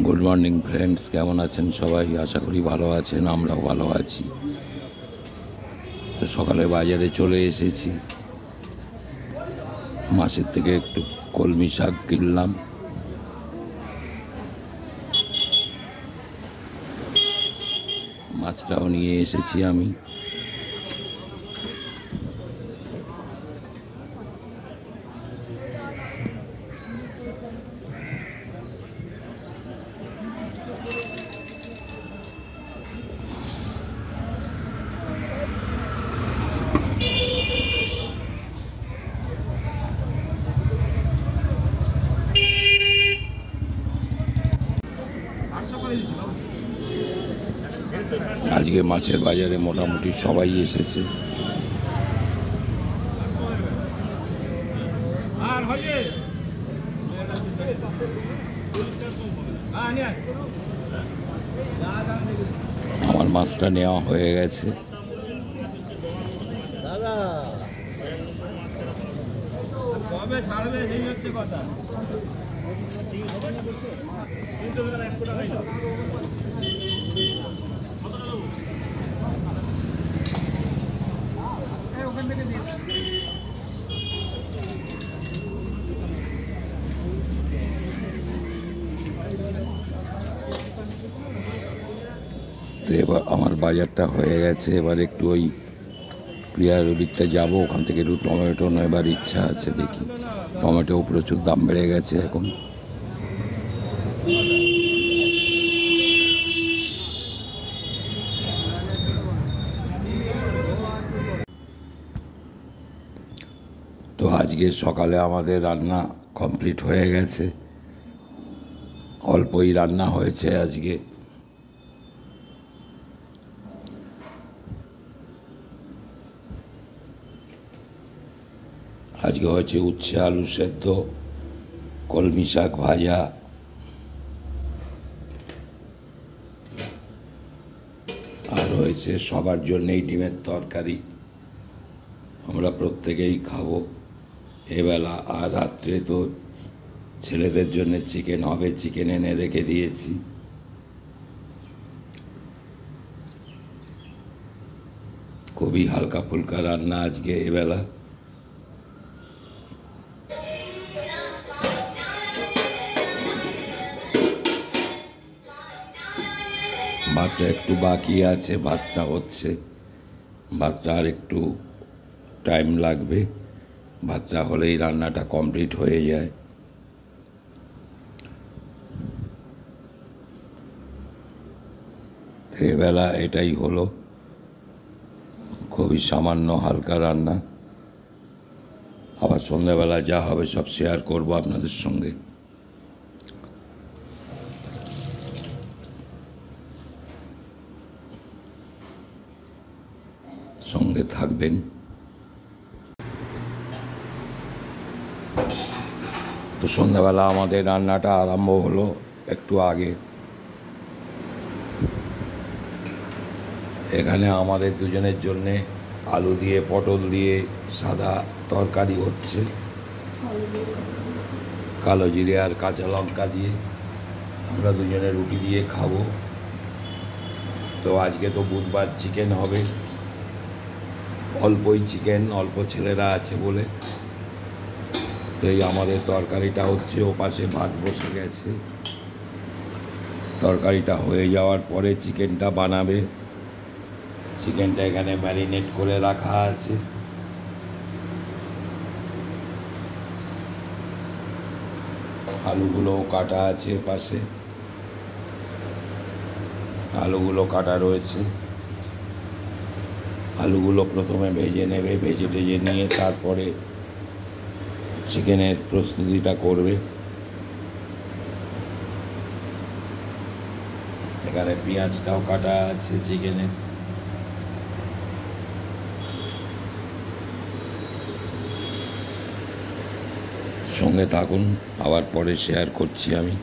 Good morning friends, কেমন আছেন সবাই? আশা করি ভালো আছেন, আমরাও ভালো আছি। তো সকালে বাজারে চলে এসেছি, মাছের থেকে একটু কলমি শাক কিনলাম। মাছটাও নিয়ে এসেছি আমি। আজকে মাছের বাজারে মোটামুটি সবাই এসেছে। আমার মাছটা নেওয়া হয়ে গেছে। তো এবার আমার বাজারটা হয়ে গেছে। এবার একটু ওই প্রিয়ার দিকটা যাবো, ওখান থেকে একটু টমেটো নেবার ইচ্ছা আছে। দেখি, টমেটো প্রচুর দাম বেড়ে গেছে এখন। তো আজকে সকালে আমাদের রান্না কমপ্লিট হয়ে গেছে। অল্পই রান্না হয়েছে আজকে। আজকে হয়েছে উচ্ছে আলু সেদ্ধ, কলমি শাক ভাজা, আর হয়েছে সবার জন্যেই ডিমের তরকারি। আমরা প্রত্যেকেই খাবো এবেলা। আর রাত্রে তো ছেলেদের জন্য চিকেন হবে, চিকেন এনে রেখে দিয়েছি। খুবই হালকা ফুলকা রান্না আজকে এবেলা। ভাতটা একটু বাকি আছে, ভাতটা হচ্ছে। ভাতটা আর একটু টাইম লাগবে। ভাতটা হলেই রান্নাটা কমপ্লিট হয়ে যায়। এবেলা এটাই হলো, খুবই সামান্য হালকা রান্না। আবার সন্ধ্যাবেলা যা হবে সব শেয়ার করব আপনাদের সঙ্গে। সঙ্গে থাকবেন। তো সন্ধ্যাবেলা আমাদের রান্নাটা আরম্ভ হলো একটু আগে। এখানে আমাদের দুজনের জন্যে আলু দিয়ে পটল দিয়ে সাদা তরকারি হচ্ছে, কালো জিরে আর কাঁচা লঙ্কা দিয়ে। আমরা দুজনে রুটি দিয়ে খাবো। তো আজকে তো বুধবার, চিকেন হবে। অল্পই চিকেন, অল্প ছেলেরা আছে বলে। তো এই আমাদের তরকারিটা হচ্ছে, ও পাশে ভাত বসে গেছে। তরকারিটা হয়ে যাওয়ার পরে চিকেনটা বানাবে। চিকেনটা এখানে ম্যারিনেট করে রাখা আছে। আলুগুলোও কাটা আছে পাশে, আলুগুলো কাটা রয়েছে। আলুগুলো প্রথমে ভেজে নেবে, ভেজে টেজে নিয়ে তারপরে চিকেনের প্রস্তুতিটা করবে। এখানে পেঁয়াজটাও কাটা আছে চিকেনের। সঙ্গে থাকুন, আবার পরে শেয়ার করছি আমি।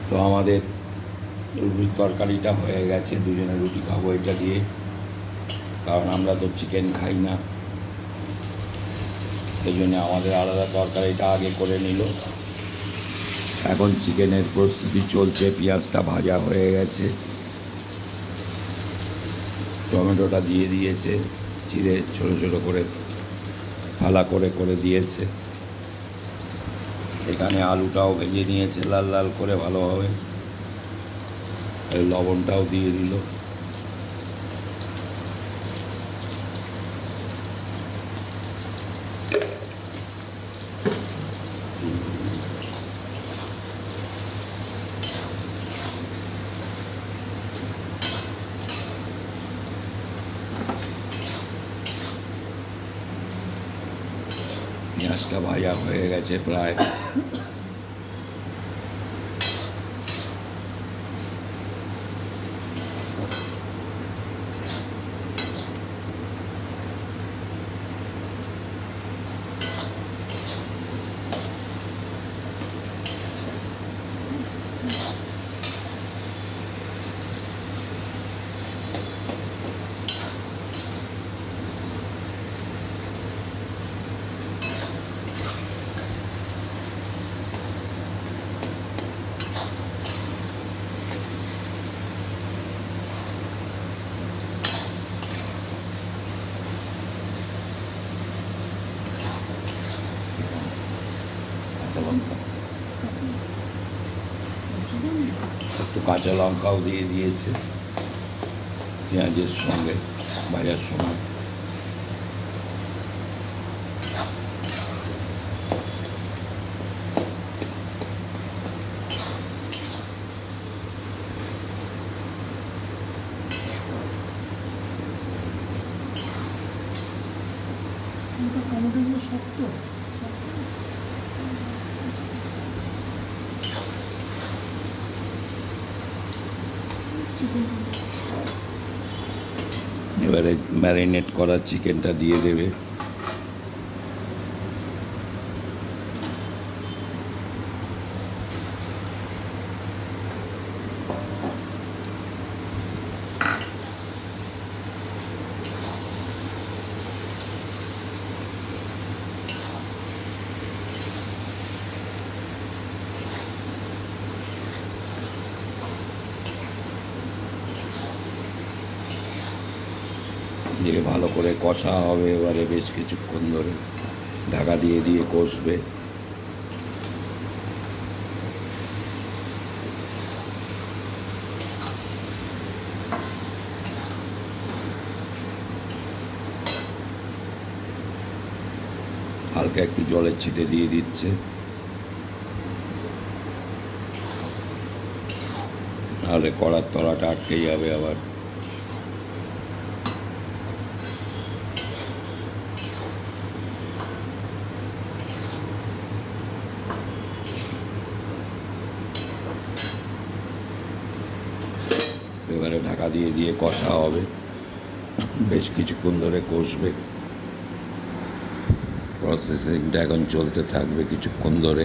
তো আমাদের রুটির তরকারিটা হয়ে গেছে, দুজনে রুটি খাবো এটা দিয়ে, কারণ আমরা তো চিকেন খাই না, সেই জন্য আমাদের আলাদা তরকারিটা আগে করে নিল। এখন চিকেনের প্রস্তুতি চলছে, পেঁয়াজটা ভাজা হয়ে গেছে, টমেটোটা দিয়ে দিয়েছে, চিড়ে ছোটো ছোটো করে ফালা করে করে দিয়েছে। এখানে আলুটাও ভেজে নিয়েছে লাল লাল করে ভালোভাবে, লবণটাও দিয়ে দিল। পেঁয়াজটা ভাজা হয়ে গেছে প্রায়। একটু কাঁচা লঙ্কাও দিয়ে দিয়েছে পেঁয়াজের সঙ্গে ভাজার সময়। এবারে ম্যারিনেট করা চিকেনটা দিয়ে দেবে। দিয়ে ভালো করে কষা হবে এবারে বেশ কিছুক্ষণ ধরে, ঢাকা দিয়ে দিয়ে কষবে। হালকা একটু জলের ছিটে দিয়ে দিচ্ছে, নাহলে কড়ার তলাটা আটকে যাবে আবার। এবারে ঢাকা দিয়ে দিয়ে কষা হবে, বেশ কিছুক্ষণ ধরে কষবে। প্রসেসিংটা এখন চলতে থাকবে কিছুক্ষণ ধরে,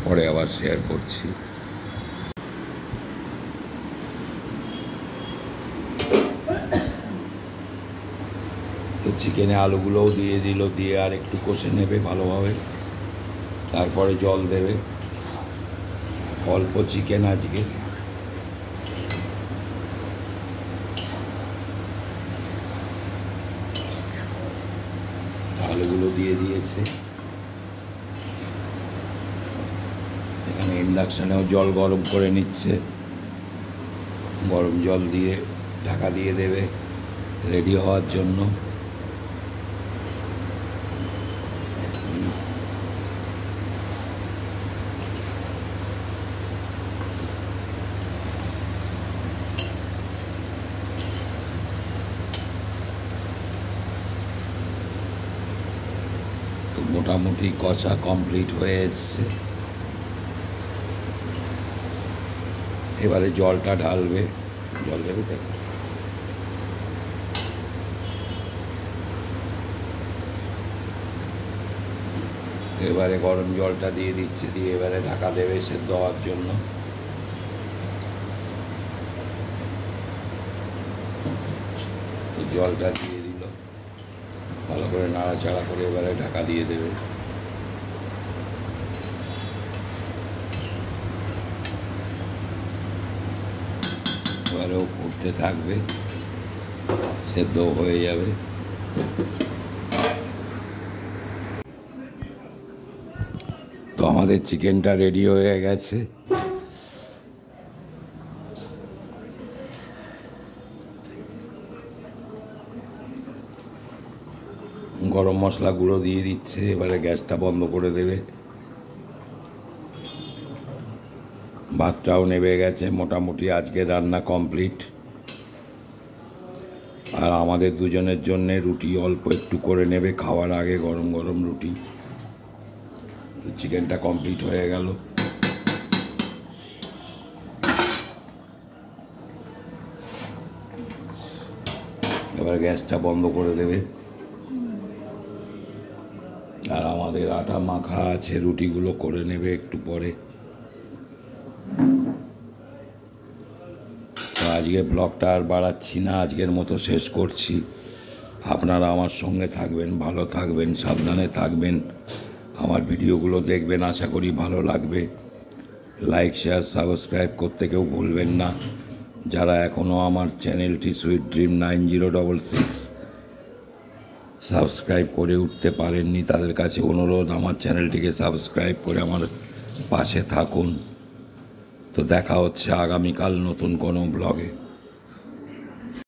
পরে আবার শেয়ার করছি। তো চিকেনে আলুগুলোও দিয়ে দিল, দিয়ে আর একটু কষে নেবে ভালোভাবে, তারপরে জল দেবে। অল্প চিকেন আজকে, আলুগুলো দিয়ে দিয়েছে। এখানে ইন্ডাকশানেও জল গরম করে নিচ্ছে, গরম জল দিয়ে ঢাকা দিয়ে দেবে রেডি হওয়ার জন্য। মোটামুটি কষা কমপ্লিট হয়ে এসছে, এবারে জলটা ঢালবে। জল দেবে তো, এবারে গরম জলটা দিয়ে দিচ্ছে, দিয়ে এবারে ঢাকা দেবে সেদ্ধ হওয়ার জন্য। জলটা দিয়ে দিল, ভালো করে নাড়াচাড়া করে এবারে ঢাকা দিয়ে দেবে। এবারেও ফুটতে থাকবে, সেদ্ধ হয়ে যাবে। তো আমাদের চিকেনটা রেডি হয়ে গেছে। গরম মশলা গুঁড়ো দিয়ে দিচ্ছে, এবারে গ্যাসটা বন্ধ করে দেবে। ভাতটাও নেবে গেছে, মোটামুটি আজকে রান্না কমপ্লিট। আর আমাদের দুজনের জন্য রুটি অল্প একটু করে নেবে খাওয়ার আগে, গরম গরম রুটি। চিকেনটা কমপ্লিট হয়ে গেল। এবার গ্যাসটা বন্ধ করে দেবে। আর আমাদের আটা মাখা আছে, রুটিগুলো করে নেবে একটু পরে। তো আজকে ব্লগটা আর বাড়াচ্ছি না, আজকের মতো শেষ করছি। আপনারা আমার সঙ্গে থাকবেন, ভালো থাকবেন, সাবধানে থাকবেন, আমার ভিডিওগুলো দেখবেন, আশা করি ভালো লাগবে। লাইক, শেয়ার, সাবস্ক্রাইব করতে কেউ ভুলবেন না। যারা এখনও আমার চ্যানেলটি সুইট ড্রিম 9066 সাবস্ক্রাইব করে উঠতে পারেননি, তাদের কাছে অনুরোধ আমার চ্যানেলটিকে সাবস্ক্রাইব করে আমার পাশে থাকুন। তো দেখা হচ্ছে আগামীকাল নতুন কোনো ব্লগে।